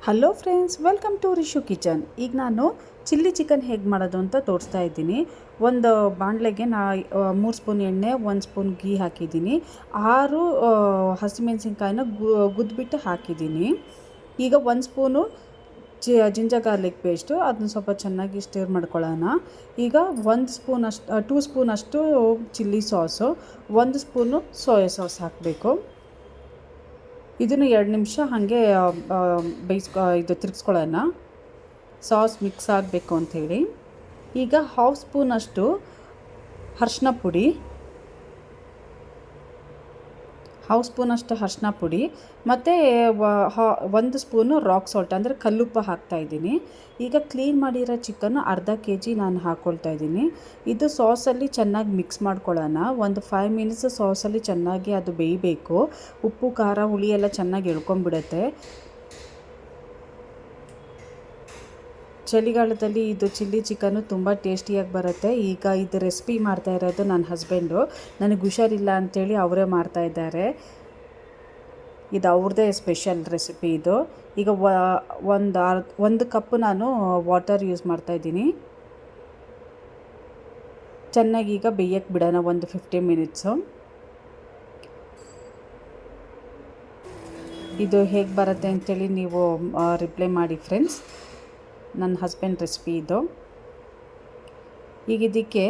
Hello friends, welcome to Rishu Kitchen. ಈಗ ನಾನು chilli chicken ಹೇಗೆ ಮಾಡೋದು ಅಂತ ತೋರಿಸ್ತಾ ಇದ್ದೀನಿ. ಒಂದು ಬಾಣಲೆಗೆ 3 ಸ್ಪೂನ್ ಎಣ್ಣೆ, 1 ಸ್ಪೂನ್ ಗೀ ಹಾಕಿದ್ದೀನಿ. 6 ಹಸಿಮೆಣಸಿನ್ಕಾಯಿನ ಗುದ್ದುಬಿಟ್ಟು ಹಾಕಿದ್ದೀನಿ. ಈಗ 1 ಸ್ಪೂನು ಜಿಂಜರ್ ಗಾರ್ಲಿಕ್ ಪೇಸ್ಟು, ಅದನ್ನ ಸ್ವಲ್ಪ ಚೆನ್ನಾಗಿ ಸ್ಟಿರ್ ಮಾಡ್ಕೊಳ್ಳೋಣ. ಈಗ 2 ಸ್ಪೂನಷ್ಟು chilli sauce, 1 spoon soya sauce ಹಾಕಬೇಕು. ಇದನ್ನು 2 ನಿಮಿಷ ಹಾಗೆ ತಿರ್ಗಿಸ್ಕೊಳ್ಳೋಣ, ಸಾಸ್ ಮಿಕ್ಸ್ ಆಗಬೇಕು ಅಂಥೇಳಿ. ಈಗ 1/2 ಸ್ಪೂನಷ್ಟು ಅರಿಶಿನ ಪುಡಿ, 1/2 ಮತ್ತು 1 ಸ್ಪೂನು ರಾಕ್ ಸಾಲ್ಟ್ ಅಂದರೆ ಕಲ್ಲುಪ್ಪ ಹಾಕ್ತಾಯಿದ್ದೀನಿ. ಈಗ ಕ್ಲೀನ್ ಮಾಡಿರೋ ಚಿಕನ್ನು ಅರ್ಧ kg ನಾನು ಹಾಕ್ಕೊಳ್ತಾ ಇದ್ದೀನಿ. ಇದು ಸಾಸಲ್ಲಿ ಚೆನ್ನಾಗಿ ಮಿಕ್ಸ್ ಮಾಡ್ಕೊಳ್ಳೋಣ. ಒಂದು 5 ಮಿನಿಟ್ಸ್ ಸಾಸಲ್ಲಿ ಚೆನ್ನಾಗಿ ಅದು ಬೇಯಬೇಕು. ಉಪ್ಪು ಖಾರ ಹುಳಿ ಎಲ್ಲ ಚೆನ್ನಾಗಿ ಎಳ್ಕೊಂಬಿಡುತ್ತೆ. ಚಳಿಗಾಲದಲ್ಲಿ ಇದು ಚಿಲ್ಲಿ ಚಿಕನ್ನು ತುಂಬ ಟೇಸ್ಟಿಯಾಗಿ ಬರುತ್ತೆ. ಈಗ ಇದು ರೆಸಿಪಿ ಮಾಡ್ತಾ ಇರೋದು ನನ್ನ ಹಸ್ಬೆಂಡು. ನನಗೆ ಹುಷಾರಿಲ್ಲ ಅಂಥೇಳಿ ಅವರೇ ಮಾಡ್ತಾಯಿದ್ದಾರೆ. ಇದು ಅವ್ರದ್ದೇ ಸ್ಪೆಷಲ್ ರೆಸಿಪಿ ಇದು. ಈಗ ಒಂದು ಕಪ್ ನಾನು ವಾಟರ್ ಯೂಸ್ ಮಾಡ್ತಾಯಿದ್ದೀನಿ. ಚೆನ್ನಾಗಿ ಈಗ ಬೇಯಕ್ಕೆ ಬಿಡೋಣ ಒಂದು 15 ಮಿನಿಟ್ಸು. ಇದು ಹೇಗೆ ಬರುತ್ತೆ ಅಂಥೇಳಿ ನೀವು ರಿಪ್ಲೈ ಮಾಡಿ ಫ್ರೆಂಡ್ಸ್. ನನ್ನ ಹಸ್ಬೆಂಡ್ ರೆಸಿಪಿ ಇದು. ಈಗ ಇದಕ್ಕೆ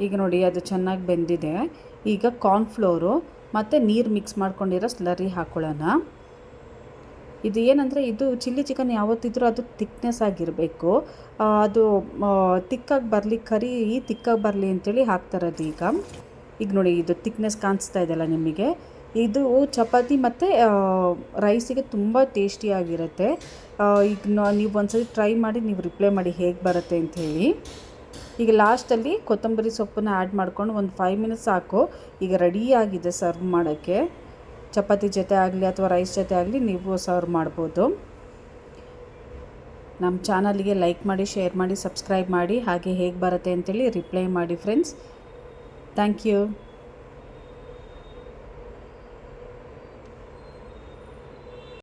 ಈಗ ನೋಡಿ ಅದು ಚೆನ್ನಾಗಿ ಬೆಂದಿದೆ. ಈಗ ಕಾರ್ನ್ಫ್ಲೋರು ಮತ್ತು ನೀರು ಮಿಕ್ಸ್ ಮಾಡ್ಕೊಂಡಿರೋ ಸ್ಲರಿ ಹಾಕ್ಕೊಳ್ಳೋಣ. ಇದು ಏನಂದರೆ ಇದು ಚಿಲ್ಲಿ ಚಿಕನ್ ಯಾವತ್ತಿದ್ರೂ ಅದು ತಿಕ್ನೆಸ್ ಆಗಿರಬೇಕು. ಅದು ತಿಕ್ಕಾಗಿ ಬರಲಿ, ಕರಿ ತಿಕ್ಕಾಗಿ ಬರಲಿ ಅಂಥೇಳಿ ಹಾಕ್ತಾರದು. ಈಗ ನೋಡಿ ಇದು ತಿಕ್ನೆಸ್ ಕಾಣಿಸ್ತಾ ಇದೆಯಲ್ಲ ನಿಮಗೆ. ಇದು ಚಪಾತಿ ಮತ್ತು ರೈಸಿಗೆ ತುಂಬ ಟೇಸ್ಟಿಯಾಗಿರುತ್ತೆ. ಈಗ ನೀವು ಒಂದ್ಸರಿ ಟ್ರೈ ಮಾಡಿ, ನೀವು ರಿಪ್ಲೈ ಮಾಡಿ ಹೇಗೆ ಬರುತ್ತೆ ಅಂಥೇಳಿ. ಈಗ ಲಾಸ್ಟಲ್ಲಿ ಕೊತ್ತಂಬರಿ ಸೊಪ್ಪನ್ನು ಆ್ಯಡ್ ಮಾಡ್ಕೊಂಡು ಒಂದು 5 ಮಿನಿಟ್ಸ್ ಸಾಕು. ಈಗ ರೆಡಿಯಾಗಿದೆ ಸರ್ವ್ ಮಾಡೋಕ್ಕೆ. ಚಪಾತಿ ಜೊತೆ ಆಗಲಿ ಅಥವಾ ರೈಸ್ ಜೊತೆ ಆಗಲಿ ನೀವು ಸರ್ವ್ ಮಾಡ್ಬೋದು. ನಮ್ಮ ಚಾನಲ್ಗೆ ಲೈಕ್ ಮಾಡಿ, ಶೇರ್ ಮಾಡಿ, ಸಬ್ಸ್ಕ್ರೈಬ್ ಮಾಡಿ. ಹಾಗೆ ಹೇಗೆ ಬರುತ್ತೆ ಅಂಥೇಳಿ ರಿಪ್ಲೈ ಮಾಡಿ ಫ್ರೆಂಡ್ಸ್. Thank you.